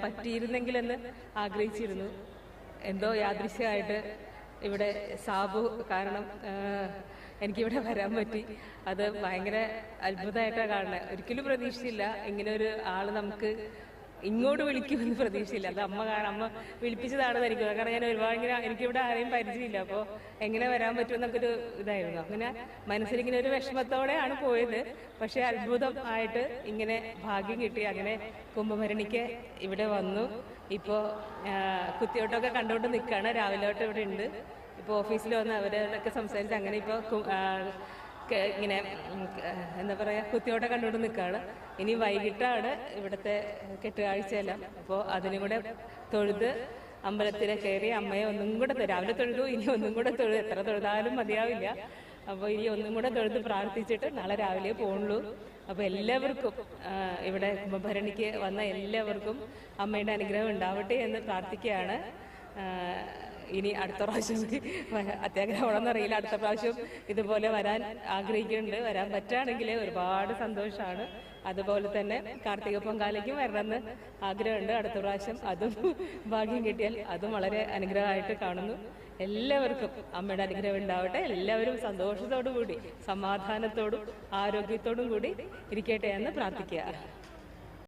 പറ്റിയിരുന്നെങ്കിലെന്ന് ആഗ്രഹിച്ചിരുന്നു. എന്തോ യാദൃശ്യമായിട്ട് ഇവിടെ സാബു കാരണം എനിക്കിവിടെ വരാൻ പറ്റി. അത് ഭയങ്കര അത്ഭുതമായിട്ടാണ് കാണുന്നത്. ഒരിക്കലും പ്രതീക്ഷിച്ചില്ല ഇങ്ങനെ ഒരു ആള് നമുക്ക് ഇങ്ങോട്ട് വിളിക്കുമെന്ന് പ്രതീക്ഷയില്ല. അത് അമ്മ വിളിപ്പിച്ചതാണെന്ന് എനിക്ക് കാരണം ഞാൻ ഒരുപാട് ഇങ്ങനെ എനിക്കിവിടെ ആരെയും പരിചയമില്ല. അപ്പോൾ എങ്ങനെ വരാൻ പറ്റുമെന്നൊക്കെ ഒരു ഇതായിരുന്നു. അങ്ങനെ മനസ്സിലിങ്ങനെ ഒരു വിഷമത്തോടെയാണ് പോയത്. പക്ഷെ അത്ഭുതം ആയിട്ട് ഇങ്ങനെ ഭാഗ്യം കിട്ടി. അങ്ങനെ കുംഭഭരണിക്ക് ഇവിടെ വന്നു. ഇപ്പോൾ കുത്തിയോട്ടമൊക്കെ കണ്ടുകൊണ്ട് നിൽക്കുകയാണ്. രാവിലെ തൊട്ട് ഇവിടെ ഉണ്ട്. ഇപ്പോൾ ഓഫീസിൽ വന്ന് അവരൊക്കെ സംസാരിച്ച് അങ്ങനെ ഇപ്പോൾ ഇങ്ങനെ എന്താ പറയുക കുത്തിയോട്ടം കണ്ടുകൊണ്ട് നിൽക്കുകയാണ്. ഇനി വൈകിട്ടാണ് ഇവിടുത്തെ കെട്ടുകാഴ്ചയെല്ലാം. അപ്പോൾ അതിനും കൂടെ തൊഴുത് അമ്പലത്തിൽ കയറി അമ്മയെ ഒന്നും കൂടെ രാവിലെ തൊഴുതു. ഇനി ഒന്നും കൂടെ തൊഴുത് എത്ര തൊഴുതാലും മതിയാവില്ല. അപ്പോൾ ഇനി ഒന്നും കൂടെ തൊഴുത് പ്രാർത്ഥിച്ചിട്ട് നാളെ രാവിലെ പോകുള്ളൂ. അപ്പോൾ എല്ലാവർക്കും ഇവിടെ കുംഭഭരണിക്ക് വന്ന എല്ലാവർക്കും അമ്മയുടെ അനുഗ്രഹം ഉണ്ടാവട്ടെ എന്ന് പ്രാർത്ഥിക്കുകയാണ്. ഇനി അടുത്ത പ്രാവശ്യം അത്യാഗ്രഹമാണെന്നറിയില്ല. അടുത്ത പ്രാവശ്യം ഇതുപോലെ വരാൻ ആഗ്രഹിക്കുന്നുണ്ട്. വരാൻ പറ്റുകയാണെങ്കിൽ ഒരുപാട് സന്തോഷമാണ്. അതുപോലെ തന്നെ കാർത്തിക പൊങ്കാലയ്ക്കും വരണമെന്ന് ആഗ്രഹമുണ്ട്. അടുത്ത പ്രാവശ്യം അതും ഭാഗ്യം കിട്ടിയാൽ അതും വളരെ അനുഗ്രഹമായിട്ട് കാണുന്നു. എല്ലാവർക്കും അമ്മയുടെ അനുഗ്രഹം ഉണ്ടാവട്ടെ. എല്ലാവരും സന്തോഷത്തോടു കൂടി സമാധാനത്തോടും ആരോഗ്യത്തോടും കൂടി ഇരിക്കട്ടെ എന്ന് പ്രാർത്ഥിക്കുക.